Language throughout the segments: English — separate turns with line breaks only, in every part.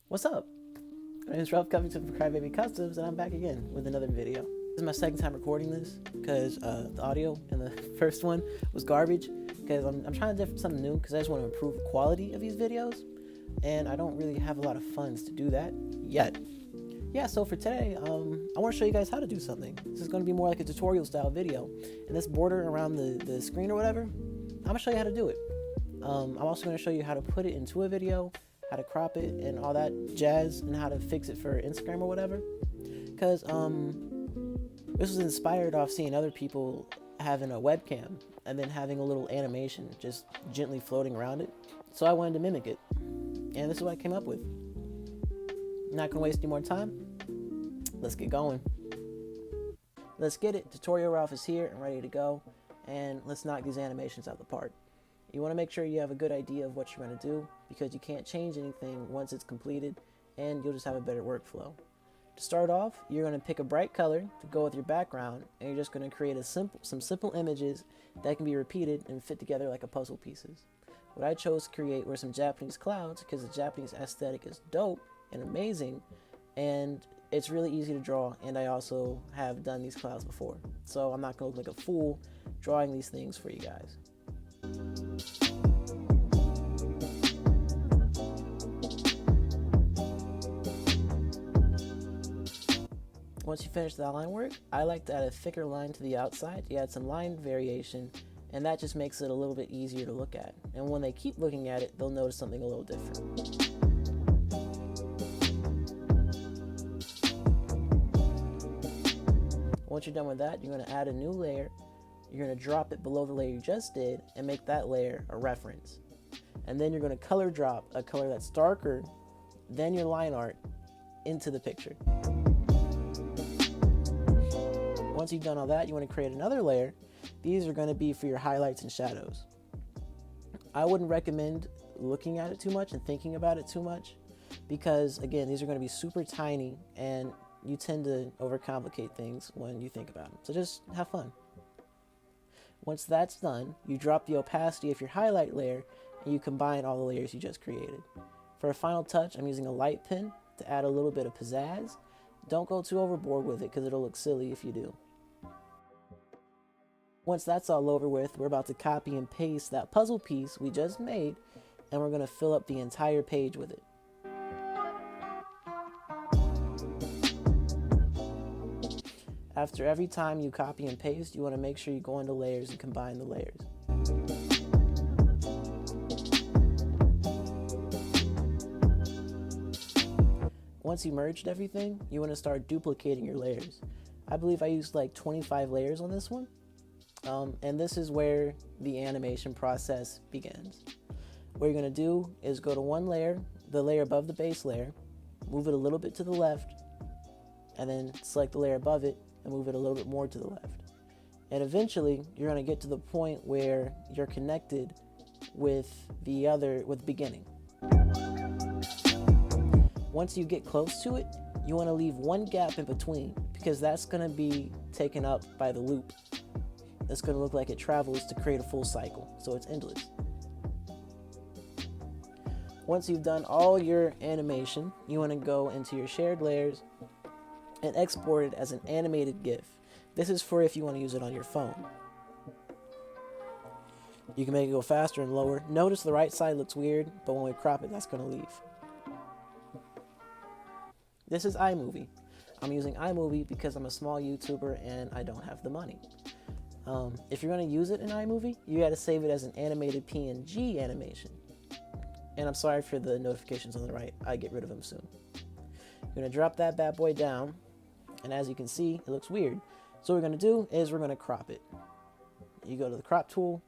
What's up? My name is Ralph Covington from Crybaby Customs, and I'm back again with another video. This is my second time recording this because the audio in the first one was garbage. Because I'm trying to do something new because I just want to improve the quality of these videos, and I don't really have a lot of funds to do that yet. Yeah, so for today, I want to show you guys how to do something. This is going to be more like a tutorial style video, and this border around the screen or whatever, I'm going to show you how to do it. I'm also going to show you how to put it into a video, how to crop it and all that jazz, and how to fix it for Instagram or whatever. Because this was inspired off seeing other people having a webcam and then having a little animation just gently floating around it. So I wanted to mimic it, and this is what I came up with. Not gonna waste any more time. Let's get going. Let's get it. Tutorial Ralph is here and ready to go, and let's knock these animations out of the park. You want to make sure you have a good idea of what you're going to do, because you can't change anything once it's completed, and you'll just have a better workflow. To start off, you're going to pick a bright color to go with your background, and you're just going to create some simple images that can be repeated and fit together like a puzzle pieces. What I chose to create were some Japanese clouds, because the Japanese aesthetic is dope and amazing, and it's really easy to draw, and I also have done these clouds before, so I'm not going to look like a fool drawing these things for you guys. Once you finish the line work, I like to add a thicker line to the outside. You add some line variation, and that just makes it a little bit easier to look at. And when they keep looking at it, they'll notice something a little different. Once you're done with that, you're going to add a new layer. You're going to drop it below the layer you just did and make that layer a reference. And then you're going to color drop a color that's darker than your line art into the picture. Once you've done all that, you want to create another layer. These are going to be for your highlights and shadows. I wouldn't recommend looking at it too much and thinking about it too much, because again, these are going to be super tiny and you tend to overcomplicate things when you think about them. So just have fun. Once that's done, you drop the opacity of your highlight layer and you combine all the layers you just created. For a final touch, I'm using a light pen to add a little bit of pizzazz. Don't go too overboard with it because it'll look silly if you do. Once that's all over with, we're about to copy and paste that puzzle piece we just made, and we're going to fill up the entire page with it. After every time you copy and paste, you want to make sure you go into layers and combine the layers. Once you merged everything, you want to start duplicating your layers. I believe I used like 25 layers on this one. And this is where the animation process begins. What you're going to do is go to one layer, the layer above the base layer, move it a little bit to the left, and then select the layer above it and move it a little bit more to the left. And eventually you're going to get to the point where you're connected with the beginning. Once you get close to it, you want to leave one gap in between, because that's going to be taken up by the loop. It's going to look like it travels to create a full cycle, so it's endless. Once you've done all your animation, you want to go into your shared layers and export it as an animated GIF. This is for if you want to use it on your phone. You can make it go faster and lower. Notice the right side looks weird, but when we crop it, that's going to leave. This is iMovie. I'm using iMovie because I'm a small YouTuber and I don't have the money. If you're going to use it in iMovie, you got to save it as an animated PNG animation. And I'm sorry for the notifications on the right. I get rid of them soon. You're going to drop that bad boy down, and as you can see, it looks weird. So what we're going to do is we're going to crop it. You go to the crop tool,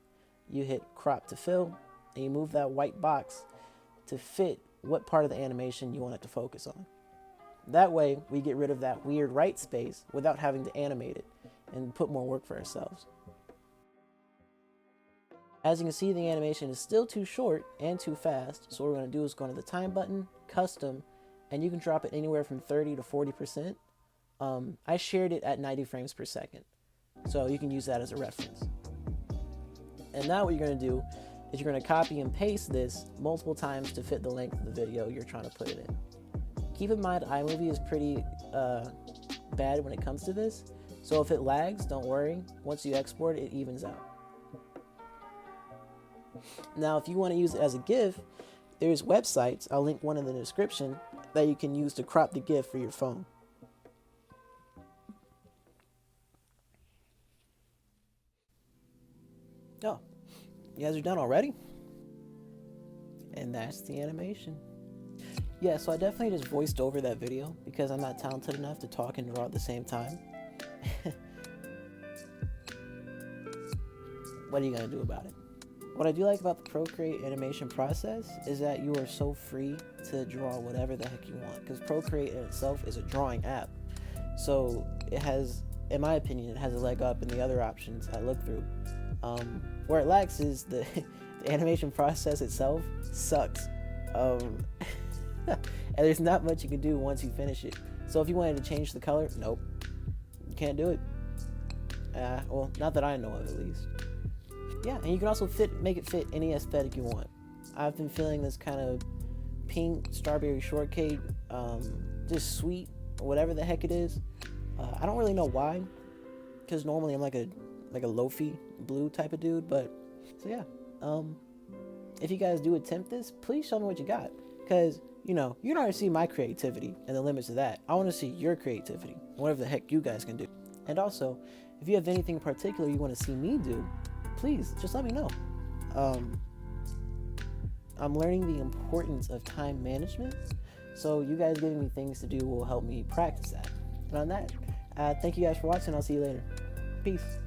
you hit crop to fill, and you move that white box to fit what part of the animation you want it to focus on. That way, we get rid of that weird right space without having to animate it and put more work for ourselves. As you can see, the animation is still too short and too fast, so what we're going to do is go to the time button, custom, and you can drop it anywhere from 30 to 40%. I shared it at 90 frames per second, so you can use that as a reference. And now what you're going to do is you're going to copy and paste this multiple times to fit the length of the video you're trying to put it in. keep in mind iMovie is pretty bad when it comes to this. So if it lags, don't worry. Once you export it, it evens out. Now, if you want to use it as a GIF, there's websites, I'll link one in the description, that you can use to crop the GIF for your phone. Oh, you guys are done already? And that's the animation. Yeah, so I definitely just voiced over that video because I'm not talented enough to talk and draw at the same time. What are you gonna do about it? What I do like about the Procreate animation process is that you are so free to draw whatever the heck you want, because Procreate in itself is a drawing app. So it has, in my opinion, it has a leg up in the other options I look through. Where it lacks is the animation process itself sucks. And there's not much you can do once you finish it. So if you wanted to change the color, nope, you can't do it. Well, not that I know of, at least. Yeah, and you can also make it fit any aesthetic you want. I've been feeling this kind of pink strawberry shortcake, just sweet, or whatever the heck it is. I don't really know why, because normally I'm like a loafy blue type of dude. But so yeah, if you guys do attempt this, please show me what you got, because you can already see my creativity and the limits of that. I want to see your creativity, whatever the heck you guys can do. And also, if you have anything in particular you want to see me do, please just let me know. I'm learning the importance of time management, so you guys giving me things to do will help me practice that. And on that, thank you guys for watching. I'll see you later. Peace.